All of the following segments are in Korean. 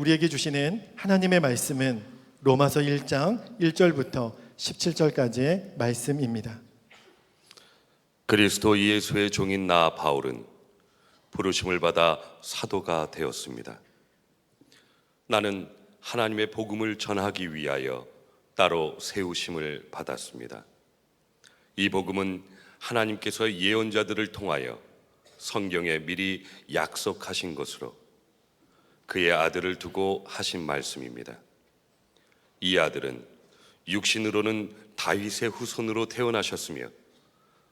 우리에게 주시는 하나님의 말씀은 로마서 1장 1절부터 17절까지의 말씀입니다. 그리스도 예수의 종인 나 바울은 부르심을 받아 사도가 되었습니다. 나는 하나님의 복음을 전하기 위하여 따로 세우심을 받았습니다. 이 복음은 하나님께서 예언자들을 통하여 성경에 미리 약속하신 것으로 그의 아들을 두고 하신 말씀입니다. 이 아들은 육신으로는 다윗의 후손으로 태어나셨으며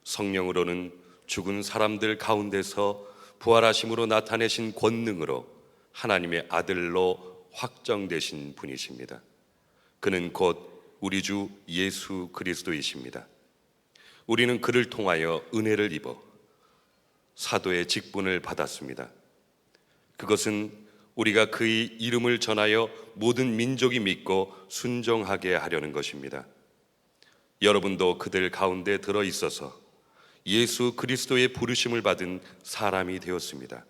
성령으로는 죽은 사람들 가운데서 부활하심으로 나타내신 권능으로 하나님의 아들로 확정되신 분이십니다. 그는 곧 우리 주 예수 그리스도이십니다. 우리는 그를 통하여 은혜를 입어 사도의 직분을 받았습니다. 그것은 우리가 그의 이름을 전하여 모든 민족이 믿고 순종하게 하려는 것입니다. 여러분도 그들 가운데 들어 있어서 예수 그리스도의 부르심을 받은 사람이 되었습니다.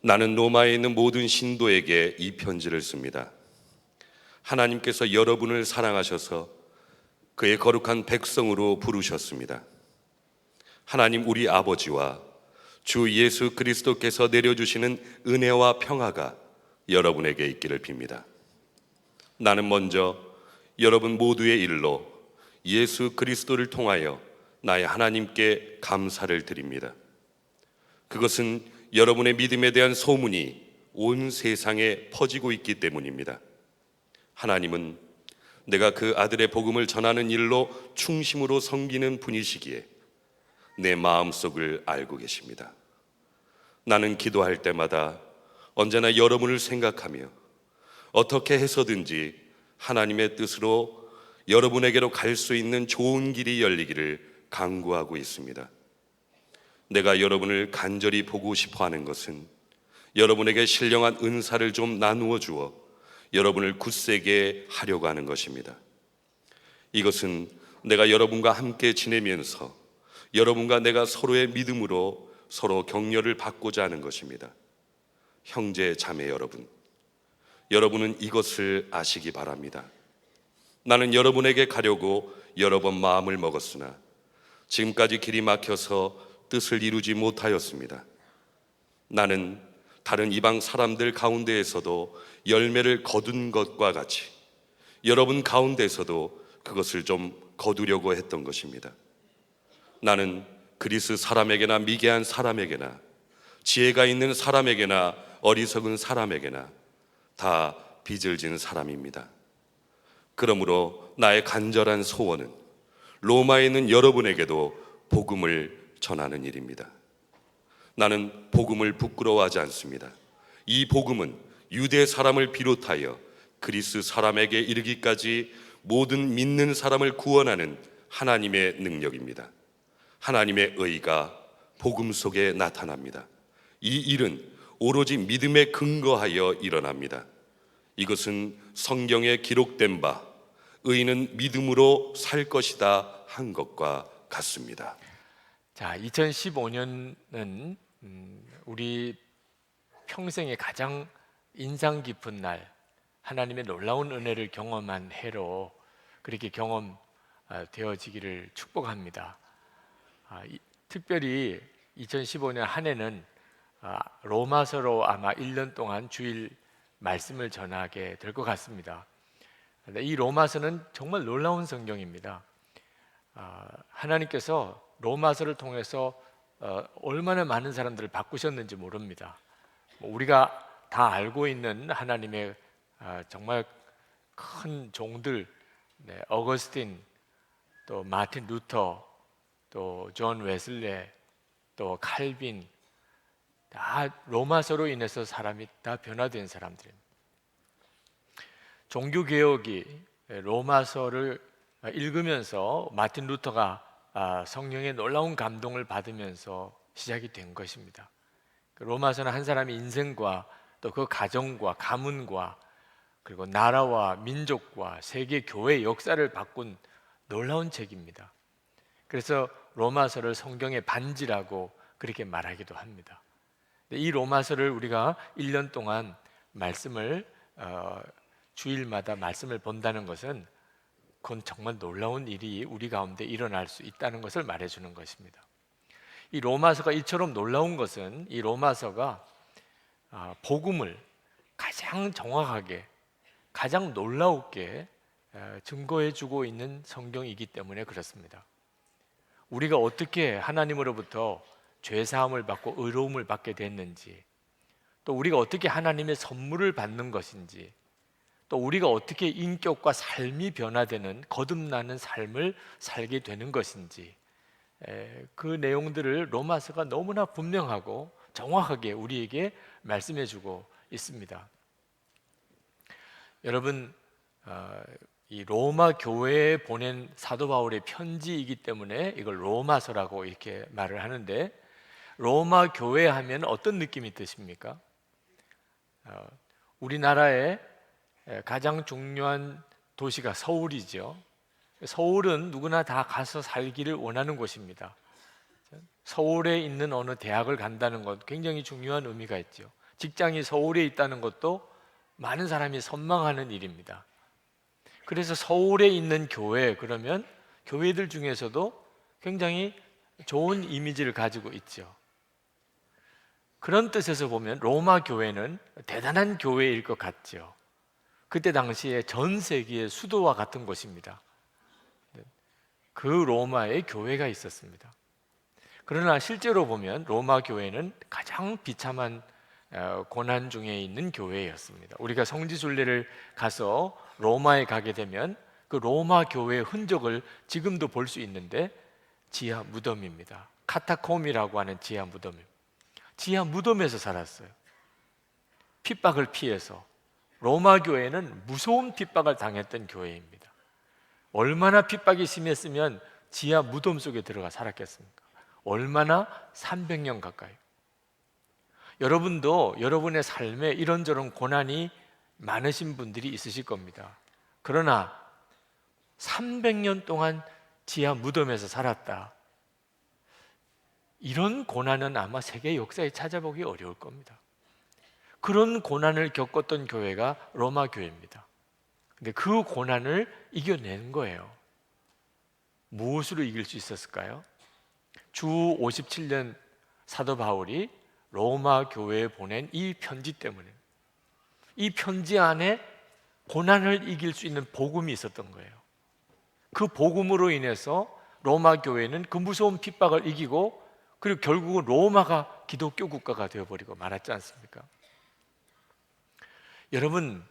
나는 로마에 있는 모든 신도에게 이 편지를 씁니다. 하나님께서 여러분을 사랑하셔서 그의 거룩한 백성으로 부르셨습니다. 하나님 우리 아버지와 주 예수 그리스도께서 내려주시는 은혜와 평화가 여러분에게 있기를 빕니다. 나는 먼저 여러분 모두의 일로 예수 그리스도를 통하여 나의 하나님께 감사를 드립니다. 그것은 여러분의 믿음에 대한 소문이 온 세상에 퍼지고 있기 때문입니다. 하나님은 내가 그 아들의 복음을 전하는 일로 충심으로 섬기는 분이시기에 내 마음속을 알고 계십니다. 나는 기도할 때마다 언제나 여러분을 생각하며 어떻게 해서든지 하나님의 뜻으로 여러분에게로 갈 수 있는 좋은 길이 열리기를 간구하고 있습니다. 내가 여러분을 간절히 보고 싶어 하는 것은 여러분에게 신령한 은사를 좀 나누어 주어 여러분을 굳세게 하려고 하는 것입니다. 이것은 내가 여러분과 함께 지내면서 여러분과 내가 서로의 믿음으로 서로 격려를 받고자 하는 것입니다. 형제 자매 여러분, 여러분은 이것을 아시기 바랍니다. 나는 여러분에게 가려고 여러 번 마음을 먹었으나 지금까지 길이 막혀서 뜻을 이루지 못하였습니다. 나는 다른 이방 사람들 가운데에서도 열매를 거둔 것과 같이 여러분 가운데서도 그것을 좀 거두려고 했던 것입니다. 나는 그리스 사람에게나 미개한 사람에게나 지혜가 있는 사람에게나 어리석은 사람에게나 다 빚을 진 사람입니다. 그러므로 나의 간절한 소원은 로마에 있는 여러분에게도 복음을 전하는 일입니다. 나는 복음을 부끄러워하지 않습니다. 이 복음은 유대 사람을 비롯하여 그리스 사람에게 이르기까지 모든 믿는 사람을 구원하는 하나님의 능력입니다. 하나님의 의가 복음 속에 나타납니다. 이 일은 오로지 믿음에 근거하여 일어납니다. 이것은 성경에 기록된 바 의인은 믿음으로 살 것이다 한 것과 같습니다. 자, 2015년은 우리 평생에 가장 인상 깊은 날, 하나님의 놀라운 은혜를 경험한 해로 그렇게 경험되어지기를 축복합니다. 특별히 2015년 한 해는 로마서로 아마 1년 동안 주일 말씀을 전하게 될 것 같습니다. 이 로마서는 정말 놀라운 성경입니다. 하나님께서 로마서를 통해서 얼마나 많은 사람들을 바꾸셨는지 모릅니다. 우리가 다 알고 있는 하나님의 정말 큰 종들, 어거스틴, 또 마틴 루터, 또 존 웨슬레, 또 칼빈, 다 로마서로 인해서 사람이 다 변화된 사람들입니다. 종교개혁이 로마서를 읽으면서 마틴 루터가 성령의 놀라운 감동을 받으면서 시작이 된 것입니다. 로마서는 한 사람의 인생과 또 그 가정과 가문과 그리고 나라와 민족과 세계 교회의 역사를 바꾼 놀라운 책입니다. 그래서 로마서를 성경의 반지라고 그렇게 말하기도 합니다. 이 로마서를 우리가 1년 동안 말씀을 주일마다 말씀을 본다는 것은 그건 정말 놀라운 일이 우리 가운데 일어날 수 있다는 것을 말해주는 것입니다. 이 로마서가 이처럼 놀라운 것은 이 로마서가 복음을 가장 정확하게, 가장 놀라우게 증거해주고 있는 성경이기 때문에 그렇습니다. 우리가 어떻게 하나님으로부터 죄사함을 받고 의로움을 받게 됐는지, 또 우리가 어떻게 하나님의 선물을 받는 것인지, 또 우리가 어떻게 인격과 삶이 변화되는 거듭나는 삶을 살게 되는 것인지, 그 내용들을 로마서가 너무나 분명하고 정확하게 우리에게 말씀해주고 있습니다. 여러분, 이 로마 교회에 보낸 사도 바울의 편지이기 때문에 이걸 로마서라고 이렇게 말을 하는데, 로마 교회 하면 어떤 느낌이 드십니까? 우리나라의 가장 중요한 도시가 서울이죠. 서울은 누구나 다 가서 살기를 원하는 곳입니다. 서울에 있는 어느 대학을 간다는 것 굉장히 중요한 의미가 있죠. 직장이 서울에 있다는 것도 많은 사람이 선망하는 일입니다. 그래서 서울에 있는 교회, 그러면 교회들 중에서도 굉장히 좋은 이미지를 가지고 있죠. 그런 뜻에서 보면 로마 교회는 대단한 교회일 것 같죠. 그때 당시에 전 세계의 수도와 같은 곳입니다. 그 로마에 교회가 있었습니다. 그러나 실제로 보면 로마 교회는 가장 비참한 고난 중에 있는 교회였습니다. 우리가 성지순례를 가서 로마에 가게 되면 그 로마 교회의 흔적을 지금도 볼 수 있는데 지하 무덤입니다. 카타콤이라고 하는 지하 무덤입니다. 지하 무덤에서 살았어요. 핍박을 피해서. 로마 교회는 무서운 핍박을 당했던 교회입니다. 얼마나 핍박이 심했으면 지하 무덤 속에 들어가 살았겠습니까? 얼마나 300년 가까이. 여러분도 여러분의 삶에 이런저런 고난이 많으신 분들이 있으실 겁니다. 그러나 300년 동안 지하 무덤에서 살았다. 이런 고난은 아마 세계 역사에 찾아보기 어려울 겁니다. 그런 고난을 겪었던 교회가 로마 교회입니다. 근데 그 고난을 이겨낸 거예요. 무엇으로 이길 수 있었을까요? 주 57년 사도 바울이 로마 교회에 보낸 이 편지 때문에, 이 편지 안에 고난을 이길 수 있는 복음이 있었던 거예요. 그 복음으로 인해서 로마 교회는 그 무서운 핍박을 이기고, 그리고 결국은 로마가 기독교 국가가 되어버리고 말았지 않습니까? 여러분,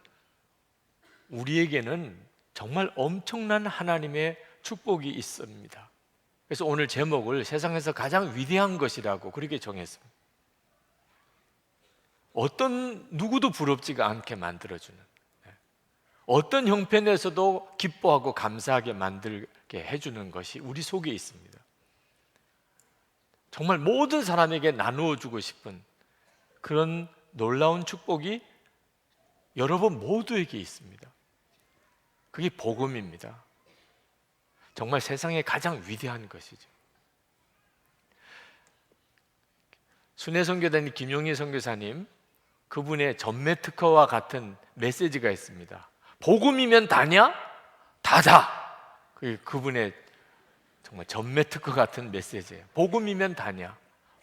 우리에게는 정말 엄청난 하나님의 축복이 있습니다. 그래서 오늘 제목을 세상에서 가장 위대한 것이라고 그렇게 정했습니다. 어떤 누구도 부럽지가 않게 만들어주는, 어떤 형편에서도 기뻐하고 감사하게 만들게 해주는 것이 우리 속에 있습니다. 정말 모든 사람에게 나누어 주고 싶은 그런 놀라운 축복이 여러분 모두에게 있습니다. 그게 복음입니다. 정말 세상에 가장 위대한 것이죠. 순회선교단의 김용희 선교사님, 그분의 전매 특허와 같은 메시지가 있습니다. 복음이면 다냐? 다다. 그분의 정말 전매 특허 같은 메시지예요. 복음이면 다냐?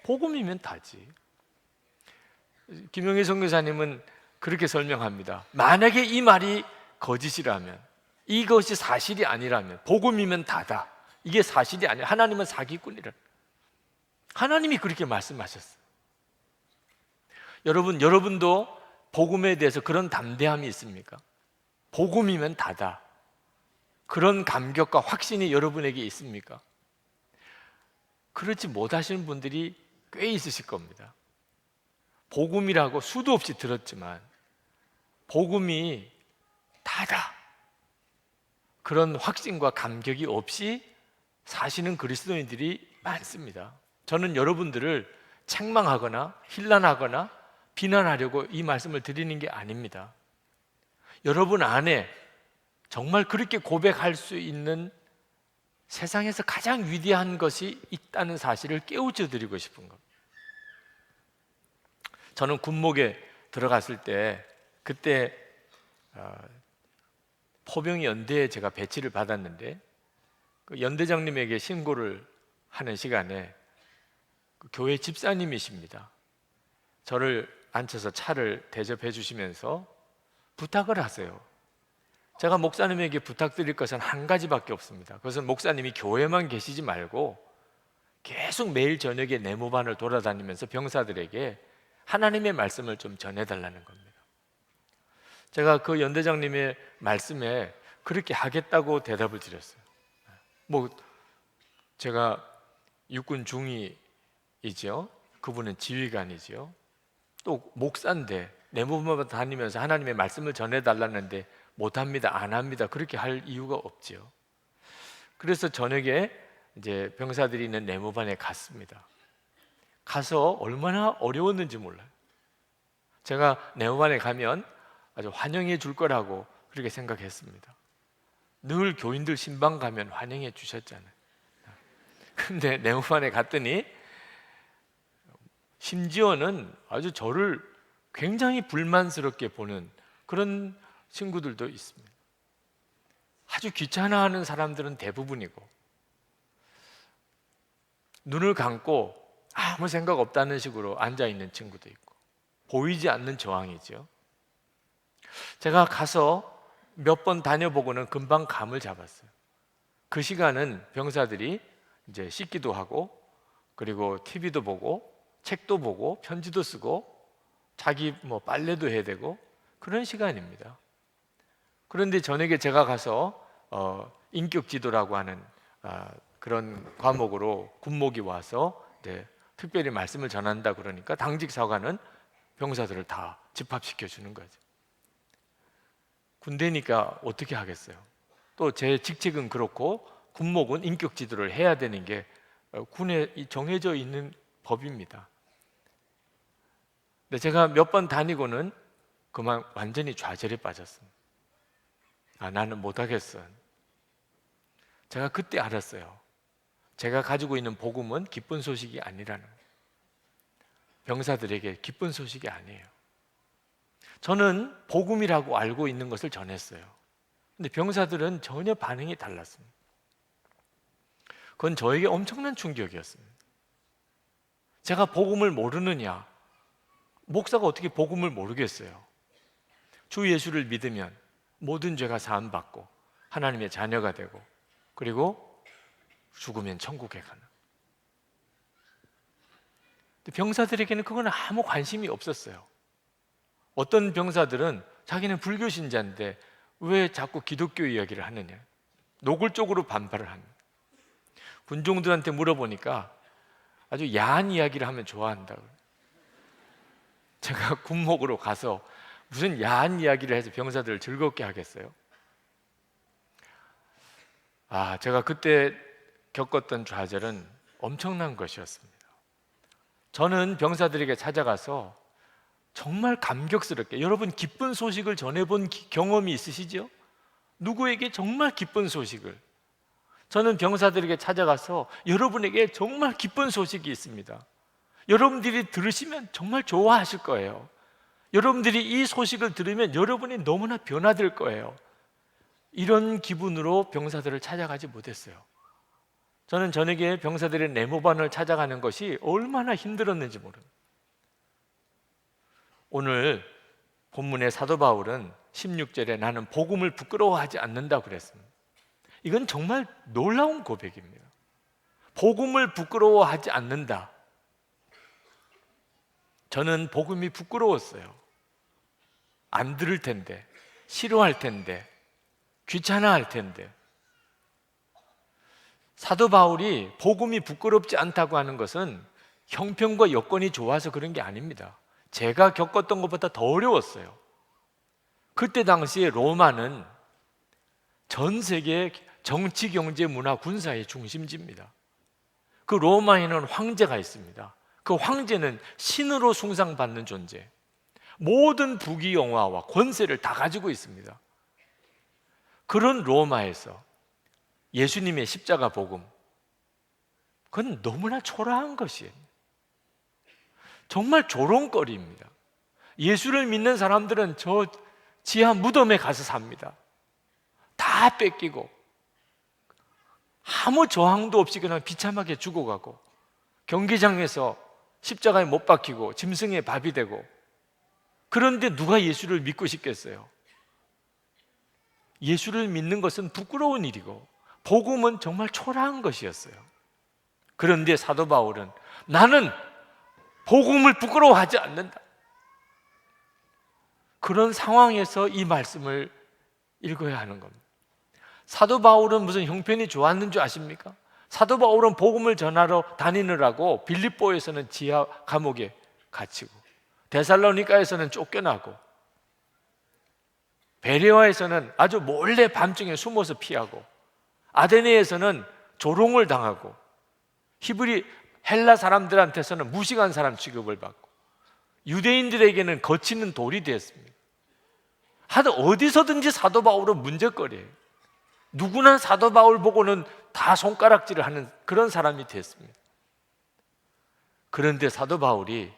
복음이면 다지. 김용희 선교사님은 그렇게 설명합니다. 만약에 이 말이 거짓이라면, 이것이 사실이 아니라면, 복음이면 다다. 이게 사실이 아니야. 하나님은 사기꾼이라. 하나님이 그렇게 말씀하셨어요. 여러분도 복음에 대해서 그런 담대함이 있습니까? 복음이면 다다. 그런 감격과 확신이 여러분에게 있습니까? 그렇지 못하시는 분들이 꽤 있으실 겁니다. 복음이라고 수도 없이 들었지만 복음이 다다. 그런 확신과 감격이 없이 사시는 그리스도인들이 많습니다. 저는 여러분들을 책망하거나 힐난하거나 비난하려고 이 말씀을 드리는 게 아닙니다. 여러분 안에 정말 그렇게 고백할 수 있는 세상에서 가장 위대한 것이 있다는 사실을 깨우쳐 드리고 싶은 겁니다. 저는 군목에 들어갔을 때 그때 포병 연대에 제가 배치를 받았는데 그 연대장님에게 신고를 하는 시간에 그 교회 집사님이십니다. 저를 앉혀서 차를 대접해 주시면서 부탁을 하세요. 제가 목사님에게 부탁드릴 것은 한 가지밖에 없습니다. 그것은 목사님이 교회만 계시지 말고 계속 매일 저녁에 네모반을 돌아다니면서 병사들에게 하나님의 말씀을 좀 전해달라는 겁니다. 제가 그 연대장님의 말씀에 그렇게 하겠다고 대답을 드렸어요. 뭐 제가 육군 중위이죠. 그분은 지휘관이죠. 또 목사인데 네모반만 다니면서 하나님의 말씀을 전해달라는데 못합니다, 안 합니다. 그렇게 할 이유가 없죠. 그래서 저녁에 이제 병사들이 있는 네모반에 갔습니다. 가서 얼마나 어려웠는지 몰라요. 제가 네모반에 가면 아주 환영해 줄 거라고 그렇게 생각했습니다. 늘 교인들 신방 가면 환영해 주셨잖아요. 근데 네모반에 갔더니 심지어는 아주 저를 굉장히 불만스럽게 보는 그런 친구들도 있습니다. 아주 귀찮아하는 사람들은 대부분이고 눈을 감고 아무 생각 없다는 식으로 앉아있는 친구도 있고 보이지 않는 저항이죠. 제가 가서 몇 번 다녀보고는 금방 감을 잡았어요. 그 시간은 병사들이 이제 씻기도 하고 그리고 TV도 보고 책도 보고 편지도 쓰고 자기 뭐 빨래도 해야 되고 그런 시간입니다. 그런데 저녁에 제가 가서 인격 지도라고 하는 그런 과목으로 군목이 와서 특별히 말씀을 전한다 그러니까 당직 사관은 병사들을 다 집합시켜 주는 거죠. 군대니까 어떻게 하겠어요? 또 제 직책은 그렇고 군목은 인격 지도를 해야 되는 게 군에 정해져 있는 법입니다. 근데 제가 몇 번 다니고는 그만 완전히 좌절에 빠졌습니다. 나는 못하겠어. 제가 그때 알았어요. 제가 가지고 있는 복음은 기쁜 소식이 아니라는 거예요. 병사들에게 기쁜 소식이 아니에요. 저는 복음이라고 알고 있는 것을 전했어요. 근데 병사들은 전혀 반응이 달랐습니다. 그건 저에게 엄청난 충격이었습니다. 제가 복음을 모르느냐? 목사가 어떻게 복음을 모르겠어요? 주 예수를 믿으면 모든 죄가 사함받고 하나님의 자녀가 되고 그리고 죽으면 천국에 가는. 병사들에게는 그건 아무 관심이 없었어요. 어떤 병사들은 자기는 불교 신자인데 왜 자꾸 기독교 이야기를 하느냐 노골적으로 반발을 합니다. 군종들한테 물어보니까 아주 야한 이야기를 하면 좋아한다고. 제가 군목으로 가서 무슨 야한 이야기를 해서 병사들을 즐겁게 하겠어요? 제가 그때 겪었던 좌절은 엄청난 것이었습니다. 저는 병사들에게 찾아가서 정말 감격스럽게, 여러분 기쁜 소식을 전해본 경험이 있으시죠? 누구에게 정말 기쁜 소식을, 저는 병사들에게 찾아가서 여러분에게 정말 기쁜 소식이 있습니다. 여러분들이 들으시면 정말 좋아하실 거예요. 여러분들이 이 소식을 들으면 여러분이 너무나 변화될 거예요. 이런 기분으로 병사들을 찾아가지 못했어요. 저는 저녁에 병사들의 네모반을 찾아가는 것이 얼마나 힘들었는지 모릅니다. 오늘 본문의 사도 바울은 16절에 나는 복음을 부끄러워하지 않는다고 그랬습니다. 이건 정말 놀라운 고백입니다. 복음을 부끄러워하지 않는다. 저는 복음이 부끄러웠어요. 안 들을 텐데, 싫어할 텐데, 귀찮아할 텐데. 사도 바울이 복음이 부끄럽지 않다고 하는 것은 형편과 여건이 좋아서 그런 게 아닙니다. 제가 겪었던 것보다 더 어려웠어요. 그때 당시에 로마는 전 세계 정치, 경제, 문화, 군사의 중심지입니다. 그 로마에는 황제가 있습니다. 그 황제는 신으로 숭상받는 존재, 모든 부귀영화와 권세를 다 가지고 있습니다. 그런 로마에서 예수님의 십자가 복음, 그건 너무나 초라한 것이에요. 정말 조롱거리입니다. 예수를 믿는 사람들은 저 지하 무덤에 가서 삽니다. 다 뺏기고 아무 저항도 없이 그냥 비참하게 죽어가고, 경기장에서 십자가에 못 박히고 짐승의 밥이 되고. 그런데 누가 예수를 믿고 싶겠어요? 예수를 믿는 것은 부끄러운 일이고 복음은 정말 초라한 것이었어요. 그런데 사도 바울은 나는 복음을 부끄러워하지 않는다, 그런 상황에서 이 말씀을 읽어야 하는 겁니다. 사도 바울은 무슨 형편이 좋았는 줄 아십니까? 사도 바울은 복음을 전하러 다니느라고 빌립보에서는 지하 감옥에 갇히고, 데살로니가에서는 쫓겨나고, 베레아에서는 아주 몰래 밤중에 숨어서 피하고, 아데네에서는 조롱을 당하고, 히브리 헬라 사람들한테서는 무식한 사람 취급을 받고, 유대인들에게는 거치는 돌이 되었습니다. 하여튼 어디서든지 사도 바울은 문제거리예요. 누구나 사도 바울 보고는 다 손가락질을 하는 그런 사람이 됐습니다. 그런데 사도 바울이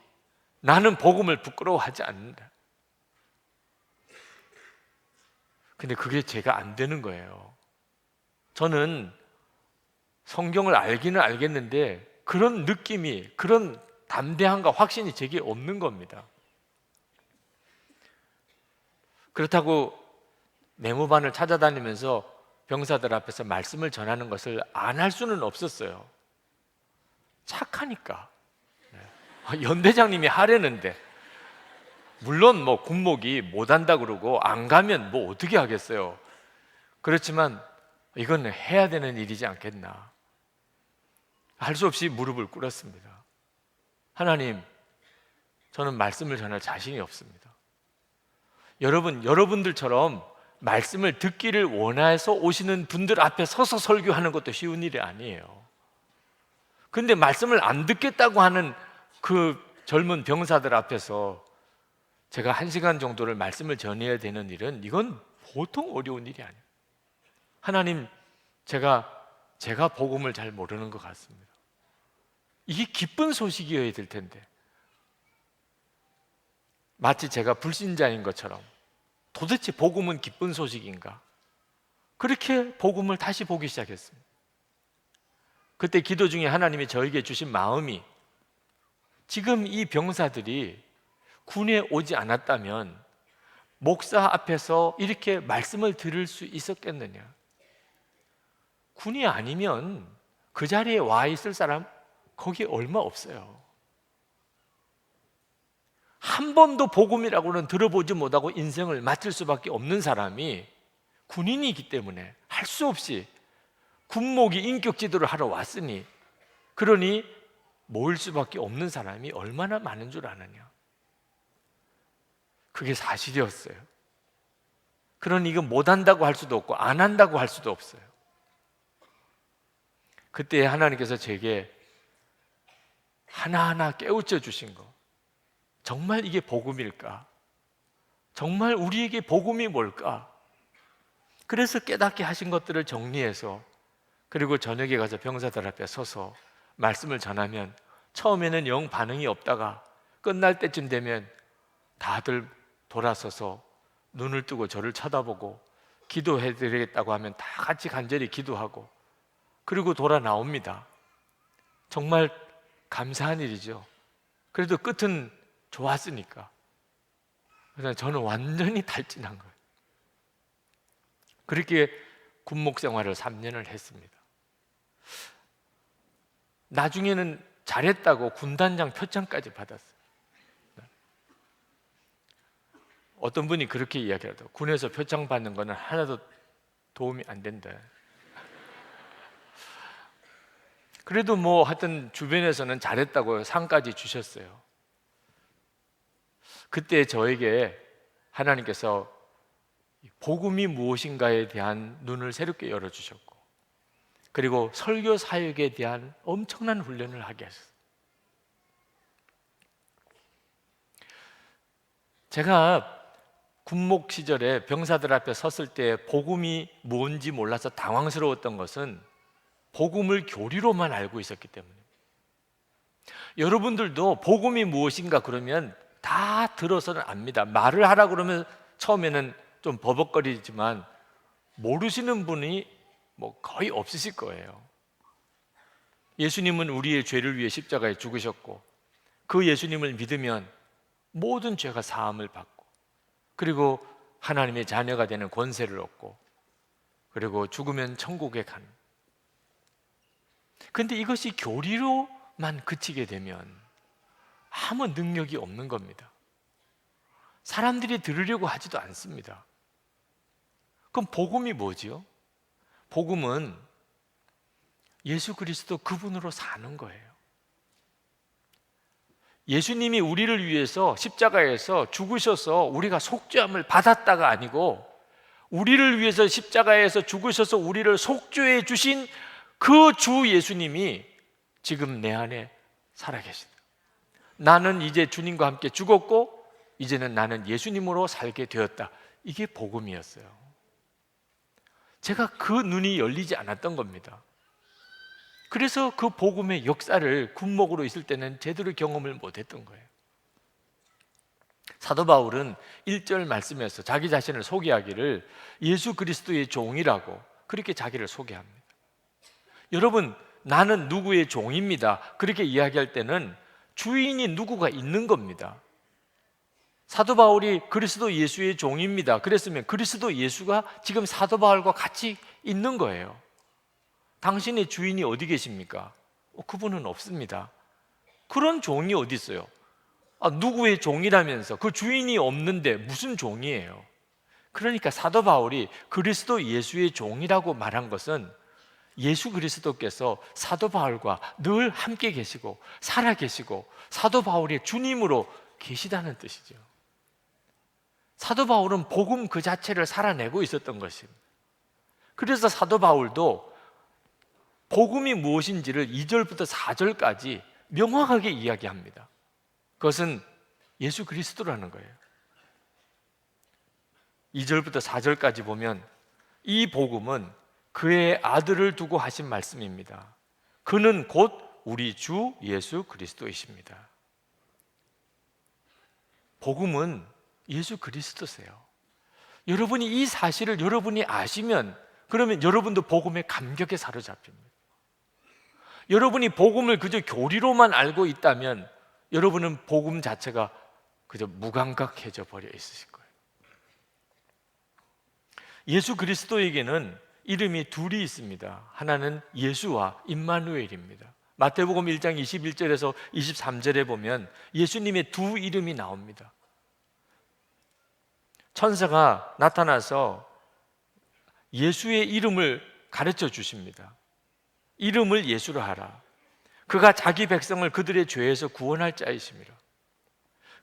나는 복음을 부끄러워하지 않는다. 근데 그게 제가 안 되는 거예요. 저는 성경을 알기는 알겠는데 그런 느낌이, 그런 담대함과 확신이 제게 없는 겁니다. 그렇다고 네모반을 찾아다니면서 병사들 앞에서 말씀을 전하는 것을 안 할 수는 없었어요. 착하니까. 연대장님이 하려는데, 물론 뭐 군목이 못한다 그러고 안 가면 뭐 어떻게 하겠어요. 그렇지만 이건 해야 되는 일이지 않겠나. 할 수 없이 무릎을 꿇었습니다. 하나님, 저는 말씀을 전할 자신이 없습니다. 여러분들처럼 말씀을 듣기를 원해서 오시는 분들 앞에 서서 설교하는 것도 쉬운 일이 아니에요. 근데 말씀을 안 듣겠다고 하는 그 젊은 병사들 앞에서 제가 1시간 정도를 말씀을 전해야 되는 일은, 이건 보통 어려운 일이 아니에요. 하나님, 제가 복음을 잘 모르는 것 같습니다. 이게 기쁜 소식이어야 될 텐데, 마치 제가 불신자인 것처럼 도대체 복음은 기쁜 소식인가? 그렇게 복음을 다시 보기 시작했습니다. 그때 기도 중에 하나님이 저에게 주신 마음이, 지금 이 병사들이 군에 오지 않았다면 목사 앞에서 이렇게 말씀을 들을 수 있었겠느냐? 군이 아니면 그 자리에 와 있을 사람 거기 얼마 없어요. 한 번도 복음이라고는 들어보지 못하고 인생을 마칠 수밖에 없는 사람이 군인이기 때문에 할 수 없이 군목이 인격 지도를 하러 왔으니, 그러니 모일 수밖에 없는 사람이 얼마나 많은 줄 아느냐. 그게 사실이었어요. 그러니 이건 못한다고 할 수도 없고 안 한다고 할 수도 없어요. 그때 하나님께서 제게 하나하나 깨우쳐 주신 거, 정말 이게 복음일까? 정말 우리에게 복음이 뭘까? 그래서 깨닫게 하신 것들을 정리해서, 그리고 저녁에 가서 병사들 앞에 서서 말씀을 전하면 처음에는 영 반응이 없다가 끝날 때쯤 되면 다들 돌아서서 눈을 뜨고 저를 쳐다보고 기도해 드리겠다고 하면 다 같이 간절히 기도하고, 그리고 돌아 나옵니다. 정말 감사한 일이죠. 그래도 끝은 좋았으니까. 그래서 저는 완전히 탈진한 거예요. 그렇게 군목 생활을 3년을 했습니다. 나중에는 잘했다고 군단장 표창까지 받았어요. 어떤 분이 그렇게 이야기하더라고요. 군에서 표창 받는 거는 하나도 도움이 안 된다. 그래도 뭐 하여튼 주변에서는 잘했다고 상까지 주셨어요. 그때 저에게 하나님께서 복음이 무엇인가에 대한 눈을 새롭게 열어주셨고, 그리고 설교 사역에 대한 엄청난 훈련을 하게 하셨어요. 제가 군목 시절에 병사들 앞에 섰을 때 복음이 뭔지 몰라서 당황스러웠던 것은 복음을 교리로만 알고 있었기 때문에. 여러분들도 복음이 무엇인가 그러면 다 들어서는 압니다. 말을 하라 그러면 처음에는 좀 버벅거리지만 모르시는 분이 거의 없으실 거예요. 예수님은 우리의 죄를 위해 십자가에 죽으셨고, 그 예수님을 믿으면 모든 죄가 사함을 받고, 그리고 하나님의 자녀가 되는 권세를 얻고, 그리고 죽으면 천국에 가는. 그런데 이것이 교리로만 그치게 되면 아무 능력이 없는 겁니다. 사람들이 들으려고 하지도 않습니다. 그럼 복음이 뭐지요? 복음은 예수 그리스도 그분으로 사는 거예요. 예수님이 우리를 위해서 십자가에서 죽으셔서 우리가 속죄함을 받았다가 아니고, 우리를 위해서 십자가에서 죽으셔서 우리를 속죄해 주신 그 주 예수님이 지금 내 안에 살아계시다. 나는 이제 주님과 함께 죽었고 이제는 나는 예수님으로 살게 되었다. 이게 복음이었어요. 제가 그 눈이 열리지 않았던 겁니다. 그래서 그 복음의 역사를 군목으로 있을 때는 제대로 경험을 못했던 거예요. 사도 바울은 1절 말씀에서 자기 자신을 소개하기를 예수 그리스도의 종이라고 그렇게 자기를 소개합니다. 여러분, 나는 누구의 종입니다. 그렇게 이야기할 때는 주인이 누구가 있는 겁니다. 사도 바울이 그리스도 예수의 종입니다. 그랬으면 그리스도 예수가 지금 사도 바울과 같이 있는 거예요. 당신의 주인이 어디 계십니까? 그분은 없습니다. 그런 종이 어디 있어요? 누구의 종이라면서 그 주인이 없는데 무슨 종이에요? 그러니까 사도 바울이 그리스도 예수의 종이라고 말한 것은 예수 그리스도께서 사도 바울과 늘 함께 계시고 살아 계시고 사도 바울의 주님으로 계시다는 뜻이죠. 사도 바울은 복음 그 자체를 살아내고 있었던 것입니다. 그래서 사도 바울도 복음이 무엇인지를 2절부터 4절까지 명확하게 이야기합니다. 그것은 예수 그리스도라는 거예요. 2절부터 4절까지 보면 이 복음은 그의 아들을 두고 하신 말씀입니다. 그는 곧 우리 주 예수 그리스도이십니다. 복음은 예수 그리스도세요. 여러분이 이 사실을 여러분이 아시면 그러면 여러분도 복음의 감격에 사로잡힙니다. 여러분이 복음을 그저 교리로만 알고 있다면 여러분은 복음 자체가 그저 무감각해져 버려 있으실 거예요. 예수 그리스도에게는 이름이 둘이 있습니다. 하나는 예수와 임마누엘입니다. 마태복음 1장 21절에서 23절에 보면 예수님의 두 이름이 나옵니다. 천사가 나타나서 예수의 이름을 가르쳐 주십니다. 이름을 예수로 하라. 그가 자기 백성을 그들의 죄에서 구원할 자이심이라.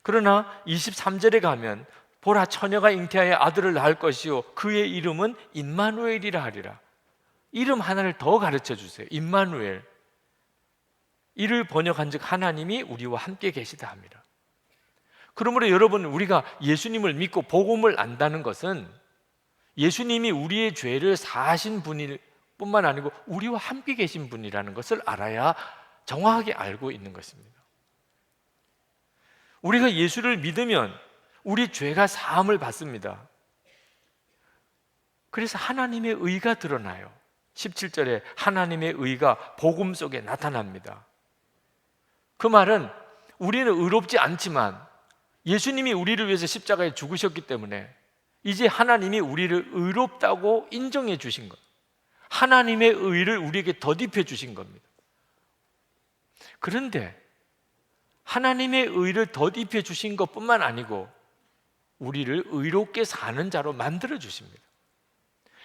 그러나 23절에 가면 보라, 처녀가 잉태하여 아들을 낳을 것이요 그의 이름은 임마누엘이라 하리라. 이름 하나를 더 가르쳐 주세요. 임마누엘. 이를 번역한즉 하나님이 우리와 함께 계시다 합니다. 그러므로 여러분, 우리가 예수님을 믿고 복음을 안다는 것은 예수님이 우리의 죄를 사하신 분일 뿐만 아니고 우리와 함께 계신 분이라는 것을 알아야 정확하게 알고 있는 것입니다. 우리가 예수를 믿으면 우리 죄가 사함을 받습니다. 그래서 하나님의 의가 드러나요. 17절에 하나님의 의가 복음 속에 나타납니다. 그 말은 우리는 의롭지 않지만 예수님이 우리를 위해서 십자가에 죽으셨기 때문에 이제 하나님이 우리를 의롭다고 인정해 주신 것, 하나님의 의를 우리에게 덧입혀 주신 겁니다. 그런데 하나님의 의를 덧입혀 주신 것뿐만 아니고 우리를 의롭게 사는 자로 만들어 주십니다.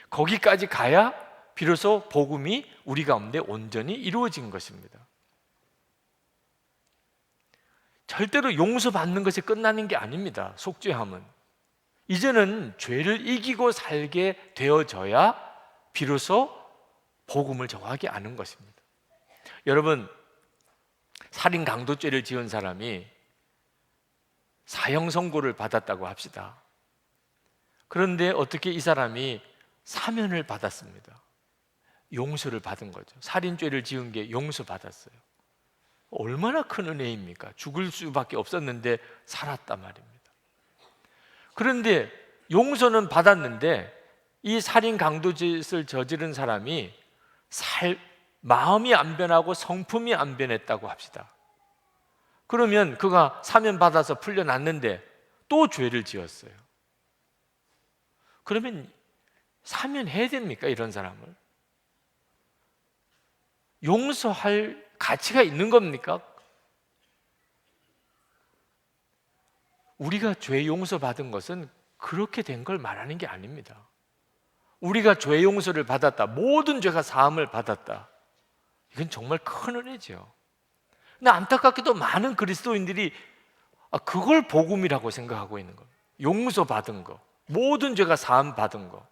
거기까지 가야 비로소 복음이 우리 가운데 온전히 이루어진 것입니다. 절대로 용서받는 것이 끝나는 게 아닙니다. 속죄함은 이제는 죄를 이기고 살게 되어져야 비로소 복음을 정확히 아는 것입니다. 여러분, 살인 강도죄를 지은 사람이 사형 선고를 받았다고 합시다. 그런데 어떻게 이 사람이 사면을 받았습니다. 용서를 받은 거죠. 살인죄를 지은 게 용서받았어요. 얼마나 큰 은혜입니까? 죽을 수밖에 없었는데 살았단 말입니다. 그런데 용서는 받았는데 이 살인 강도짓을 저지른 사람이 마음이 안 변하고 성품이 안 변했다고 합시다. 그러면 그가 사면 받아서 풀려났는데 또 죄를 지었어요. 그러면 사면해야 됩니까? 이런 사람을 용서할 가치가 있는 겁니까? 우리가 죄 용서받은 것은 그렇게 된 걸 말하는 게 아닙니다. 우리가 죄 용서를 받았다, 모든 죄가 사함을 받았다, 이건 정말 큰 은혜죠. 근데 안타깝게도 많은 그리스도인들이 그걸 복음이라고 생각하고 있는 겁니다. 용서받은 거, 모든 죄가 사함 받은 거,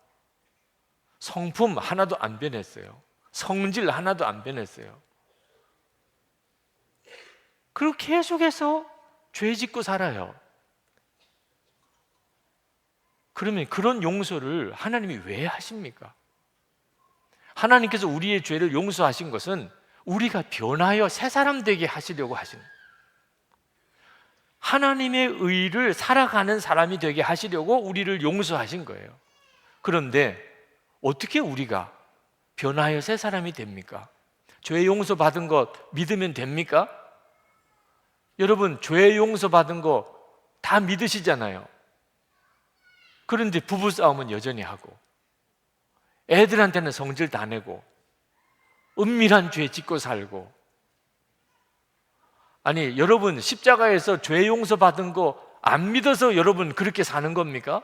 성품 하나도 안 변했어요. 성질 하나도 안 변했어요. 그리고 계속해서 죄 짓고 살아요. 그러면 그런 용서를 하나님이 왜 하십니까? 하나님께서 우리의 죄를 용서하신 것은 우리가 변하여 새 사람 되게 하시려고 하시는 거예요. 하나님의 의를 살아가는 사람이 되게 하시려고 우리를 용서하신 거예요. 그런데 어떻게 우리가 변하여 새 사람이 됩니까? 죄 용서받은 것 믿으면 됩니까? 여러분, 죄 용서받은 거 다 믿으시잖아요. 그런데 부부싸움은 여전히 하고, 애들한테는 성질 다 내고, 은밀한 죄 짓고 살고. 아니, 여러분 십자가에서 죄 용서받은 거 안 믿어서 여러분 그렇게 사는 겁니까?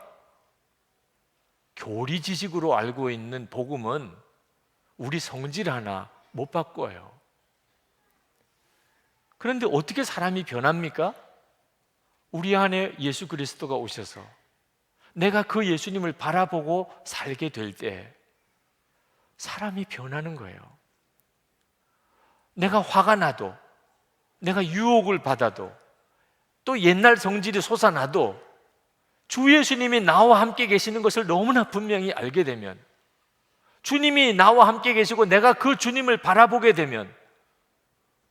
교리 지식으로 알고 있는 복음은 우리 성질 하나 못 바꿔요. 그런데 어떻게 사람이 변합니까? 우리 안에 예수 그리스도가 오셔서 내가 그 예수님을 바라보고 살게 될 때 사람이 변하는 거예요. 내가 화가 나도, 내가 유혹을 받아도, 또 옛날 성질이 솟아나도 주 예수님이 나와 함께 계시는 것을 너무나 분명히 알게 되면, 주님이 나와 함께 계시고 내가 그 주님을 바라보게 되면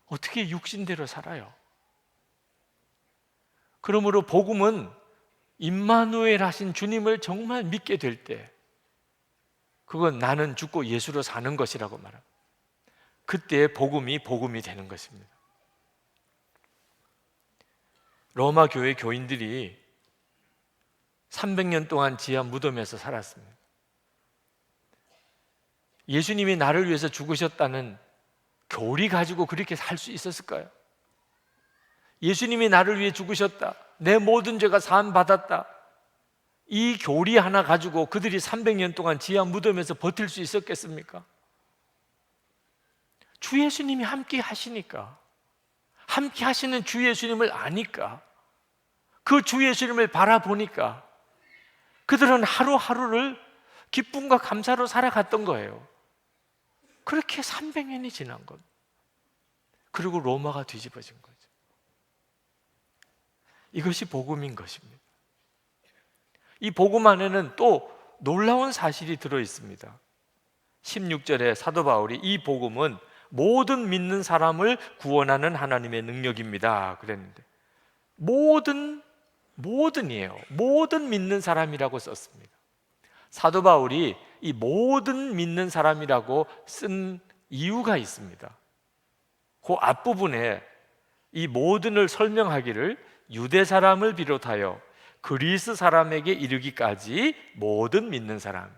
어떻게 육신대로 살아요? 그러므로 복음은 임마누엘 하신 주님을 정말 믿게 될 때, 그건 나는 죽고 예수로 사는 것이라고 말합니다. 그때 복음이 되는 것입니다. 로마 교회 교인들이 300년 동안 지하 무덤에서 살았습니다. 예수님이 나를 위해서 죽으셨다는 교리 가지고 그렇게 살 수 있었을까요? 예수님이 나를 위해 죽으셨다, 내 모든 죄가 사함 받았다, 이 교리 하나 가지고 그들이 300년 동안 지하 무덤에서 버틸 수 있었겠습니까? 주 예수님이 함께 하시니까, 함께 하시는 주 예수님을 아니까, 그 주 예수님을 바라보니까 그들은 하루하루를 기쁨과 감사로 살아갔던 거예요. 그렇게 300년이 지난 것. 그리고 로마가 뒤집어진 거죠. 이것이 복음인 것입니다. 이 복음 안에는 또 놀라운 사실이 들어 있습니다. 16절에 사도 바울이 이 복음은 모든 믿는 사람을 구원하는 하나님의 능력입니다 그랬는데, 모든이에요. 모든 믿는 사람이라고 썼습니다. 사도 바울이 이 모든 믿는 사람이라고 쓴 이유가 있습니다. 그 앞부분에 이 모든을 설명하기를 유대 사람을 비롯하여 그리스 사람에게 이르기까지 모든 믿는 사람.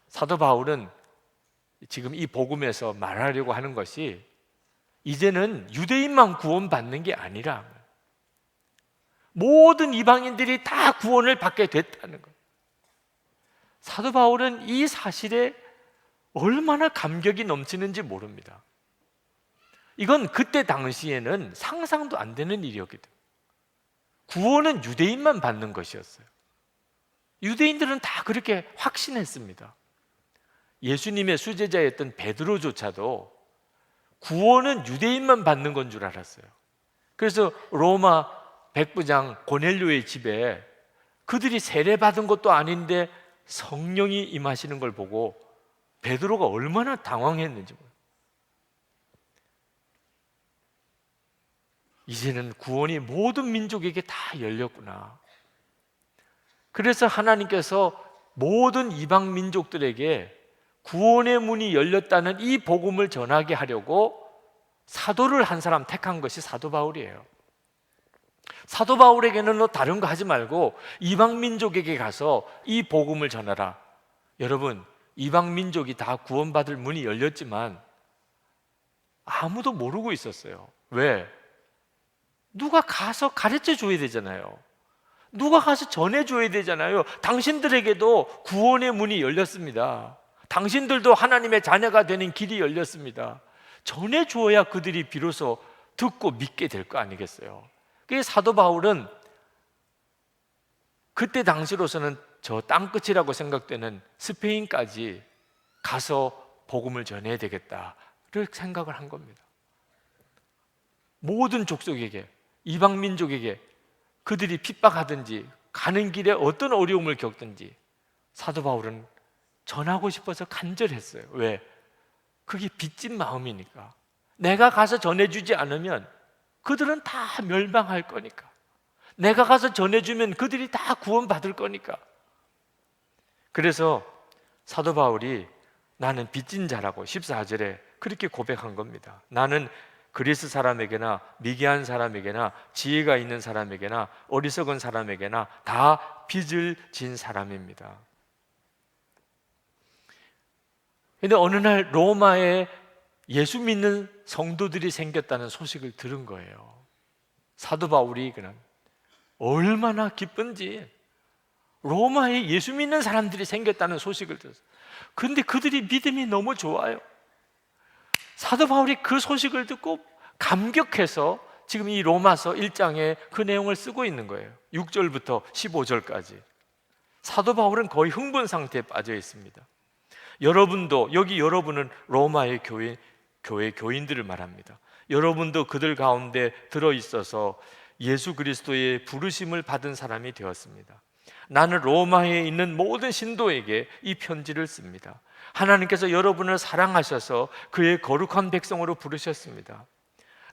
사도 바울은 지금 이 복음에서 말하려고 하는 것이 이제는 유대인만 구원받는 게 아니라 모든 이방인들이 다 구원을 받게 됐다는 거예요. 사도 바울은 이 사실에 얼마나 감격이 넘치는지 모릅니다. 이건 그때 당시에는 상상도 안 되는 일이었거든요. 구원은 유대인만 받는 것이었어요. 유대인들은 다 그렇게 확신했습니다. 예수님의 수제자였던 베드로조차도 구원은 유대인만 받는 건 줄 알았어요. 그래서 로마 백부장 고넬료의 집에 그들이 세례받은 것도 아닌데 성령이 임하시는 걸 보고 베드로가 얼마나 당황했는지 몰라요. 이제는 구원이 모든 민족에게 다 열렸구나. 그래서 하나님께서 모든 이방 민족들에게 구원의 문이 열렸다는 이 복음을 전하게 하려고 사도를 한 사람 택한 것이 사도 바울이에요. 사도 바울에게는 너 다른 거 하지 말고 이방 민족에게 가서 이 복음을 전하라. 여러분, 이방 민족이 다 구원받을 문이 열렸지만 아무도 모르고 있었어요. 왜? 누가 가서 가르쳐 줘야 되잖아요. 누가 가서 전해 줘야 되잖아요. 당신들에게도 구원의 문이 열렸습니다. 당신들도 하나님의 자녀가 되는 길이 열렸습니다. 전해 주어야 그들이 비로소 듣고 믿게 될 거 아니겠어요? 그래서 사도 바울은 그때 당시로서는 저 땅끝이라고 생각되는 스페인까지 가서 복음을 전해야 되겠다를 생각을 한 겁니다. 모든 족속에게, 이방 민족에게 그들이 핍박하든지 가는 길에 어떤 어려움을 겪든지 사도 바울은 전하고 싶어서 간절했어요. 왜? 그게 빚진 마음이니까. 내가 가서 전해주지 않으면 그들은 다 멸망할 거니까. 내가 가서 전해주면 그들이 다 구원받을 거니까. 그래서 사도 바울이 나는 빚진 자라고 14절에 그렇게 고백한 겁니다. 나는 그리스 사람에게나 미개한 사람에게나 지혜가 있는 사람에게나 어리석은 사람에게나 다 빚을 진 사람입니다. 그런데 어느 날 로마에 예수 믿는 성도들이 생겼다는 소식을 들은 거예요. 사도 바울이 그냥 얼마나 기쁜지 로마에 예수 믿는 사람들이 생겼다는 소식을 들었어요. 그런데 그들이 믿음이 너무 좋아요. 사도 바울이 그 소식을 듣고 감격해서 지금 이 로마서 1장에 그 내용을 쓰고 있는 거예요. 6절부터 15절까지. 사도 바울은 거의 흥분 상태에 빠져 있습니다. 여러분도, 여기 여러분은 로마의 교회 교인들을 말합니다. 여러분도 그들 가운데 들어있어서 예수 그리스도의 부르심을 받은 사람이 되었습니다. 나는 로마에 있는 모든 신도에게 이 편지를 씁니다. 하나님께서 여러분을 사랑하셔서 그의 거룩한 백성으로 부르셨습니다.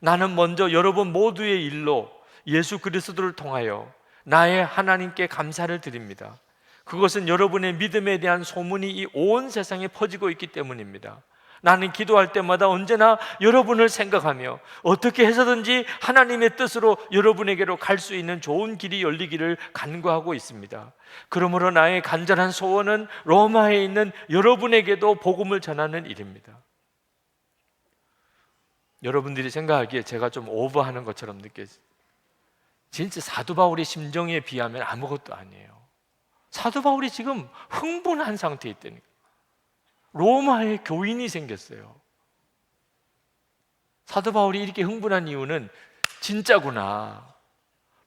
나는 먼저 여러분 모두의 일로 예수 그리스도를 통하여 나의 하나님께 감사를 드립니다. 그것은 여러분의 믿음에 대한 소문이 이 온 세상에 퍼지고 있기 때문입니다. 나는 기도할 때마다 언제나 여러분을 생각하며 어떻게 해서든지 하나님의 뜻으로 여러분에게로 갈 수 있는 좋은 길이 열리기를 간구하고 있습니다. 그러므로 나의 간절한 소원은 로마에 있는 여러분에게도 복음을 전하는 일입니다. 여러분들이 생각하기에 제가 좀 오버하는 것처럼 느껴져요. 진짜 사도 바울의 심정에 비하면 아무것도 아니에요. 사도 바울이 지금 흥분한 상태에 있다니까. 로마에 교인이 생겼어요. 사도 바울이 이렇게 흥분한 이유는 진짜구나.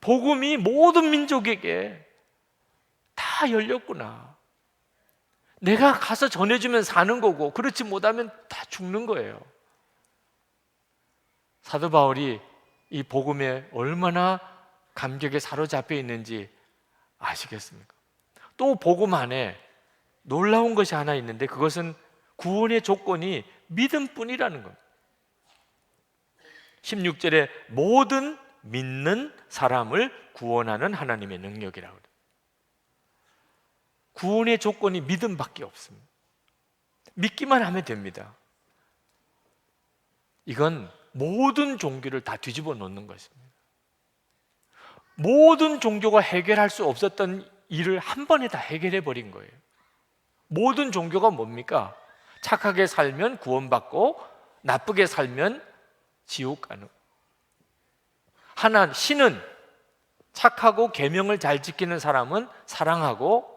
복음이 모든 민족에게 다 열렸구나. 내가 가서 전해주면 사는 거고 그렇지 못하면 다 죽는 거예요. 사도 바울이 이 복음에 얼마나 감격에 사로잡혀 있는지 아시겠습니까? 또 복음 안에 놀라운 것이 하나 있는데 그것은 구원의 조건이 믿음뿐이라는 겁니다. 16절에 모든 믿는 사람을 구원하는 하나님의 능력이라고 그래요. 구원의 조건이 믿음밖에 없습니다. 믿기만 하면 됩니다. 이건 모든 종교를 다 뒤집어 놓는 것입니다. 모든 종교가 해결할 수 없었던 일을 한 번에 다 해결해 버린 거예요. 모든 종교가 뭡니까? 착하게 살면 구원받고 나쁘게 살면 지옥 가는. 신은 착하고 계명을 잘 지키는 사람은 사랑하고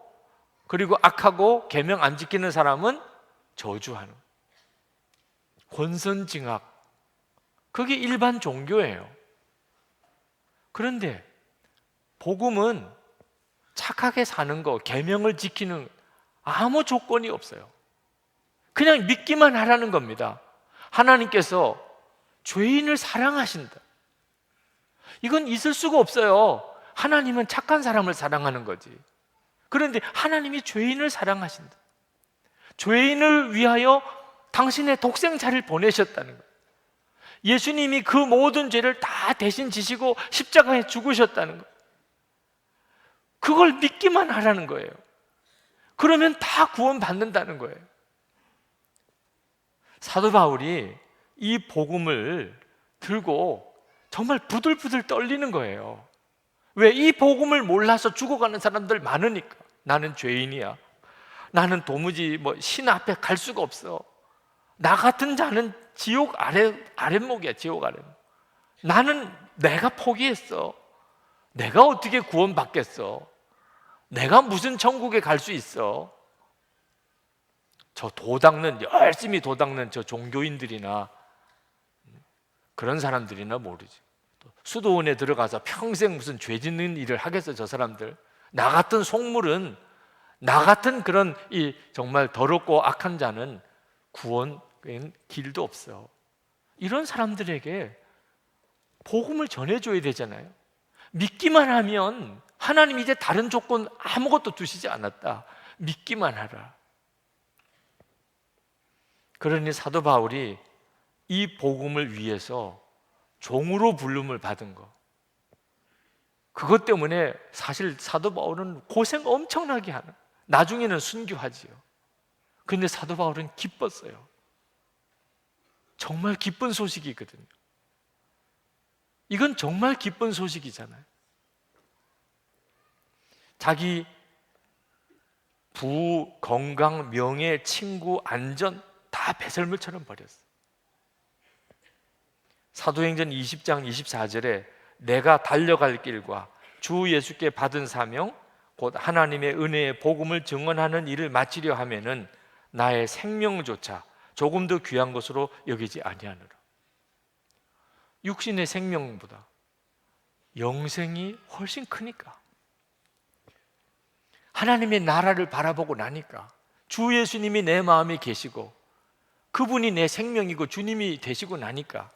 그리고 악하고 계명 안 지키는 사람은 저주하는. 권선징악. 그게 일반 종교예요. 그런데 복음은 착하게 사는 거, 계명을 지키는 아무 조건이 없어요. 그냥 믿기만 하라는 겁니다. 하나님께서 죄인을 사랑하신다. 이건 있을 수가 없어요. 하나님은 착한 사람을 사랑하는 거지. 그런데 하나님이 죄인을 사랑하신다. 죄인을 위하여 당신의 독생자를 보내셨다는 거예요. 예수님이 그 모든 죄를 다 대신 지시고 십자가에 죽으셨다는 거예요. 그걸 믿기만 하라는 거예요. 그러면 다 구원받는다는 거예요. 사도 바울이 이 복음을 들고 정말 부들부들 떨리는 거예요. 왜? 이 복음을 몰라서 죽어가는 사람들 많으니까. 나는 죄인이야. 나는 도무지 신 앞에 갈 수가 없어. 나 같은 자는 지옥 아랫목이야. 지옥 아랫목. 나는 내가 포기했어. 내가 어떻게 구원받겠어? 내가 무슨 천국에 갈 수 있어? 저 열심히 도 닦는 저 종교인들이나 그런 사람들이나 모르지. 수도원에 들어가서 평생 무슨 죄 짓는 일을 하겠어, 저 사람들? 나 같은 속물은, 나 같은 그런 정말 더럽고 악한 자는 구원 길도 없어. 이런 사람들에게 복음을 전해줘야 되잖아요. 믿기만 하면 하나님 이제 다른 조건 아무것도 두시지 않았다. 믿기만 하라. 그러니 사도 바울이 이 복음을 위해서 종으로 부름을 받은 거, 그것 때문에 사실 사도 바울은 고생 엄청나게 하는, 나중에는 순교하지요. 그런데 사도 바울은 기뻤어요. 정말 기쁜 소식이거든요. 이건 정말 기쁜 소식이잖아요. 자기 부, 건강, 명예, 친구, 안전 다 배설물처럼 버렸어. 사도행전 20장 24절에 내가 달려갈 길과 주 예수께 받은 사명 곧 하나님의 은혜의 복음을 증언하는 일을 마치려 하면은 나의 생명조차 조금 더 귀한 것으로 여기지 아니하노라. 육신의 생명보다 영생이 훨씬 크니까, 하나님의 나라를 바라보고 나니까, 주 예수님이 내 마음에 계시고 그분이 내 생명이고 주님이 되시고 나니까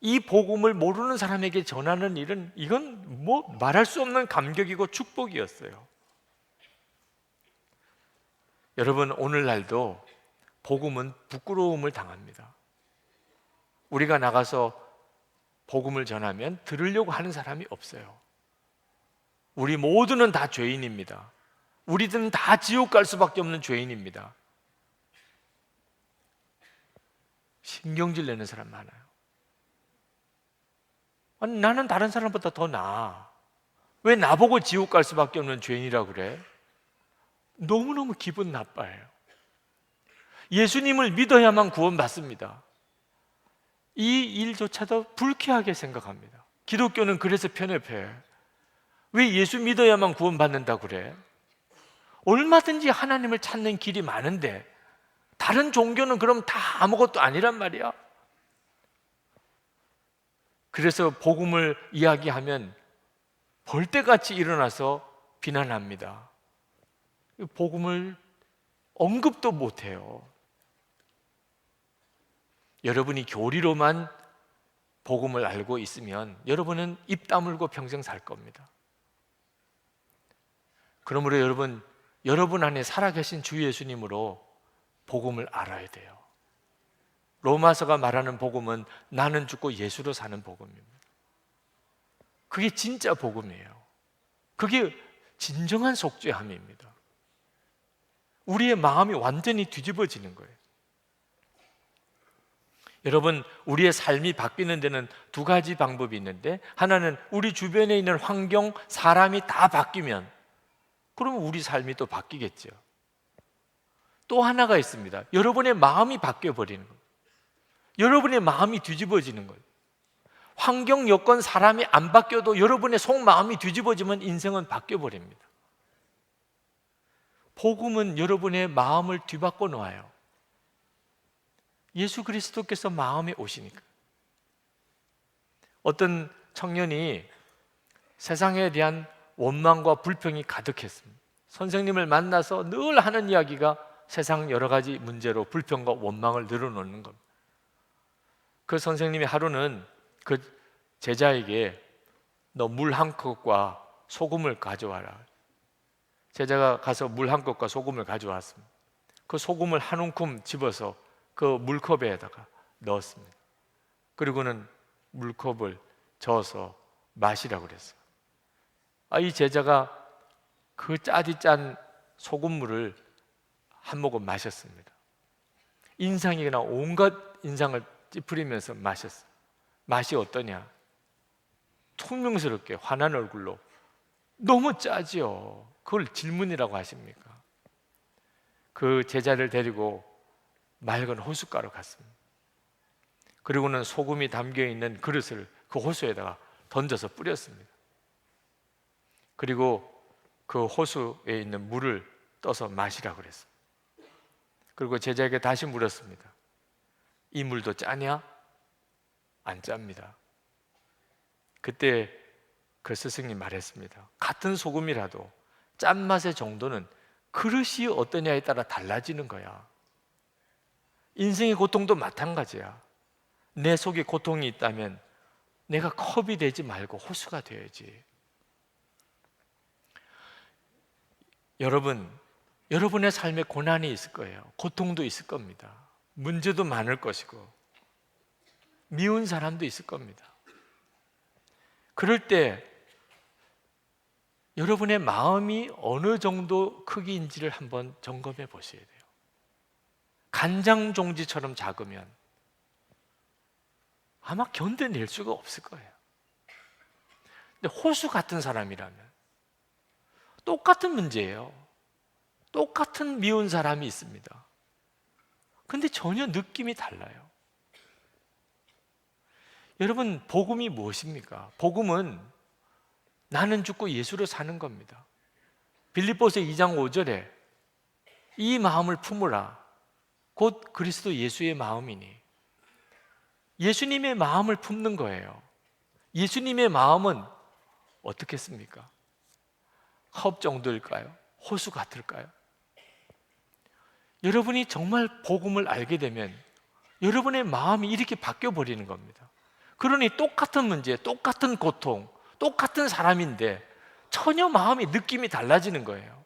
이 복음을 모르는 사람에게 전하는 일은, 이건 말할 수 없는 감격이고 축복이었어요. 여러분, 오늘날도 복음은 부끄러움을 당합니다. 우리가 나가서 복음을 전하면 들으려고 하는 사람이 없어요. 우리 모두는 다 죄인입니다. 우리들은 다 지옥 갈 수밖에 없는 죄인입니다. 신경질 내는 사람 많아요. 아니, 나는 다른 사람보다 더 나아. 왜 나보고 지옥 갈 수밖에 없는 죄인이라 그래? 너무너무 기분 나빠요. 예수님을 믿어야만 구원받습니다. 이 일조차도 불쾌하게 생각합니다. 기독교는 그래서 편협해. 왜 예수 믿어야만 구원받는다 그래? 얼마든지 하나님을 찾는 길이 많은데 다른 종교는 그럼 다 아무것도 아니란 말이야. 그래서 복음을 이야기하면 벌떼같이 일어나서 비난합니다. 복음을 언급도 못해요. 여러분이 교리로만 복음을 알고 있으면 여러분은 입 다물고 평생 살 겁니다. 그러므로 여러분 안에 살아계신 주 예수님으로 복음을 알아야 돼요. 로마서가 말하는 복음은 나는 죽고 예수로 사는 복음입니다. 그게 진짜 복음이에요. 그게 진정한 속죄함입니다. 우리의 마음이 완전히 뒤집어지는 거예요. 여러분, 우리의 삶이 바뀌는 데는 두 가지 방법이 있는데, 하나는 우리 주변에 있는 환경, 사람이 다 바뀌면 그러면 우리 삶이 또 바뀌겠죠. 또 하나가 있습니다. 여러분의 마음이 바뀌어버리는 거예요. 여러분의 마음이 뒤집어지는 거예요. 환경, 여건, 사람이 안 바뀌어도 여러분의 속마음이 뒤집어지면 인생은 바뀌어버립니다. 복음은 여러분의 마음을 뒤바꿔 놓아요. 예수 그리스도께서 마음에 오시니까. 어떤 청년이 세상에 대한 원망과 불평이 가득했습니다. 선생님을 만나서 늘 하는 이야기가 세상 여러 가지 문제로 불평과 원망을 늘어놓는 겁니다. 그 선생님이 하루는 그 제자에게 너 물 한 컵과 소금을 가져와라. 제자가 가서 물 한 컵과 소금을 가져왔습니다. 그 소금을 한 움큼 집어서 그 물컵에다가 넣었습니다. 그리고는 물컵을 저어서 마시라고 그랬어요. 이 제자가 그 짜디 짠 소금물을 한 모금 마셨습니다. 인상이나 온갖 인상을 찌푸리면서 마셨어요. 맛이 어떠냐? 퉁명스럽게 환한 얼굴로 너무 짜지요. 그걸 질문이라고 하십니까? 그 제자를 데리고 맑은 호숫가로 갔습니다. 그리고는 소금이 담겨있는 그릇을 그 호수에다가 던져서 뿌렸습니다. 그리고 그 호수에 있는 물을 떠서 마시라고 그랬어요. 그리고 제자에게 다시 물었습니다. 이 물도 짜냐? 안 짭니다. 그때 그 스승이 말했습니다. 같은 소금이라도 짠맛의 정도는 그릇이 어떠냐에 따라 달라지는 거야. 인생의 고통도 마찬가지야. 내 속에 고통이 있다면 내가 컵이 되지 말고 호수가 되어야지. 여러분의 삶에 고난이 있을 거예요. 고통도 있을 겁니다. 문제도 많을 것이고 미운 사람도 있을 겁니다. 그럴 때 여러분의 마음이 어느 정도 크기인지를 한번 점검해 보셔야 돼요. 간장 종지처럼 작으면 아마 견뎌낼 수가 없을 거예요. 근데 호수 같은 사람이라면 똑같은 문제예요. 똑같은 미운 사람이 있습니다. 근데 전혀 느낌이 달라요. 여러분, 복음이 무엇입니까? 복음은 나는 죽고 예수로 사는 겁니다. 빌립보서 2장 5절에 이 마음을 품으라. 곧 그리스도 예수의 마음이니. 예수님의 마음을 품는 거예요. 예수님의 마음은 어떻겠습니까? 컵 정도일까요? 호수 같을까요? 여러분이 정말 복음을 알게 되면 여러분의 마음이 이렇게 바뀌어 버리는 겁니다. 그러니 똑같은 문제, 똑같은 고통, 똑같은 사람인데 전혀 마음이 느낌이 달라지는 거예요.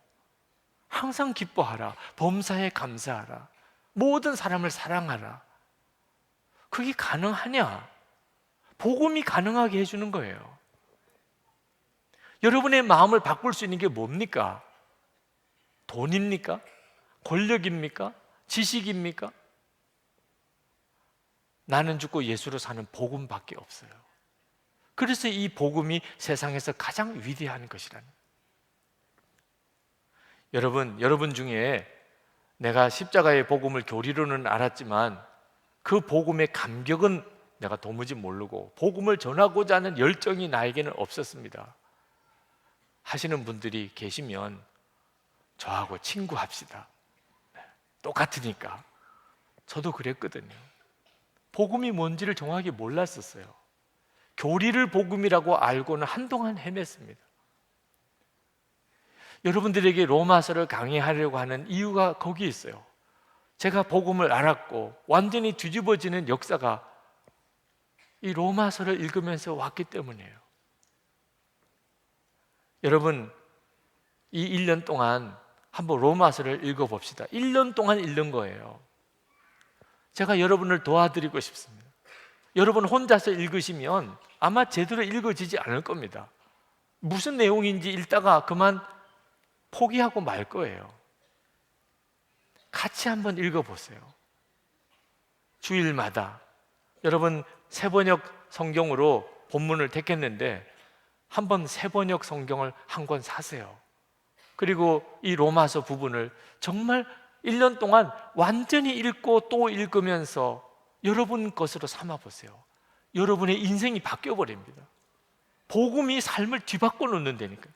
항상 기뻐하라, 범사에 감사하라, 모든 사람을 사랑하라. 그게 가능하냐? 복음이 가능하게 해주는 거예요. 여러분의 마음을 바꿀 수 있는 게 뭡니까? 돈입니까? 권력입니까? 지식입니까? 나는 죽고 예수로 사는 복음밖에 없어요. 그래서 이 복음이 세상에서 가장 위대한 것이라는. 여러분 중에 내가 십자가의 복음을 교리로는 알았지만 그 복음의 감격은 내가 도무지 모르고 복음을 전하고자 하는 열정이 나에게는 없었습니다 하시는 분들이 계시면 저하고 친구합시다. 똑같으니까. 저도 그랬거든요. 복음이 뭔지를 정확히 몰랐었어요. 교리를 복음이라고 알고는 한동안 헤맸습니다. 여러분들에게 로마서를 강의하려고 하는 이유가 거기 있어요. 제가 복음을 알았고 완전히 뒤집어지는 역사가 이 로마서를 읽으면서 왔기 때문이에요. 여러분, 이 1년 동안 한번 로마서를 읽어봅시다. 1년 동안 읽는 거예요. 제가 여러분을 도와드리고 싶습니다. 여러분 혼자서 읽으시면 아마 제대로 읽어지지 않을 겁니다. 무슨 내용인지 읽다가 그만 포기하고 말 거예요. 같이 한번 읽어보세요. 주일마다 여러분 새번역 성경으로 본문을 택했는데 한번 새번역 성경을 한 권 사세요. 그리고 이 로마서 부분을 정말 1년 동안 완전히 읽고 또 읽으면서 여러분 것으로 삼아보세요. 여러분의 인생이 바뀌어버립니다. 복음이 삶을 뒤바꿔 놓는다니까요.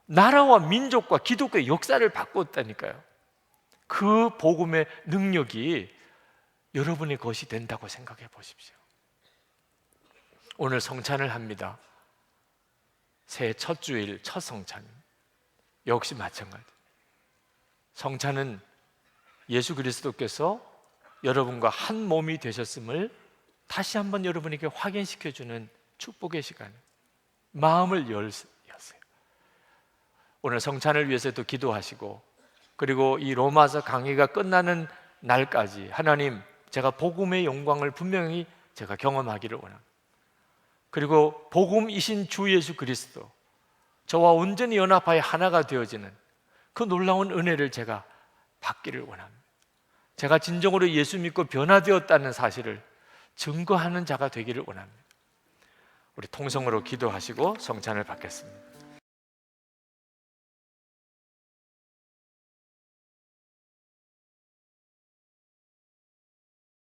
나라와 민족과 기독교의 역사를 바꿨다니까요. 그 복음의 능력이 여러분의 것이 된다고 생각해 보십시오. 오늘 성찬을 합니다. 새해 첫 주일, 첫 성찬. 역시 마찬가지. 성찬은 예수 그리스도께서 여러분과 한 몸이 되셨음을 다시 한번 여러분에게 확인시켜주는 축복의 시간. 마음을 여세요. 오늘 성찬을 위해서도 기도하시고, 그리고 이 로마서 강의가 끝나는 날까지 하나님, 제가 복음의 영광을 분명히 제가 경험하기를 원합니다. 그리고 복음이신 주 예수 그리스도, 저와 온전히 연합하여 하나가 되어지는 그 놀라운 은혜를 제가 받기를 원합니다. 제가 진정으로 예수 믿고 변화되었다는 사실을 증거하는 자가 되기를 원합니다. 우리 통성으로 기도하시고 성찬을 받겠습니다.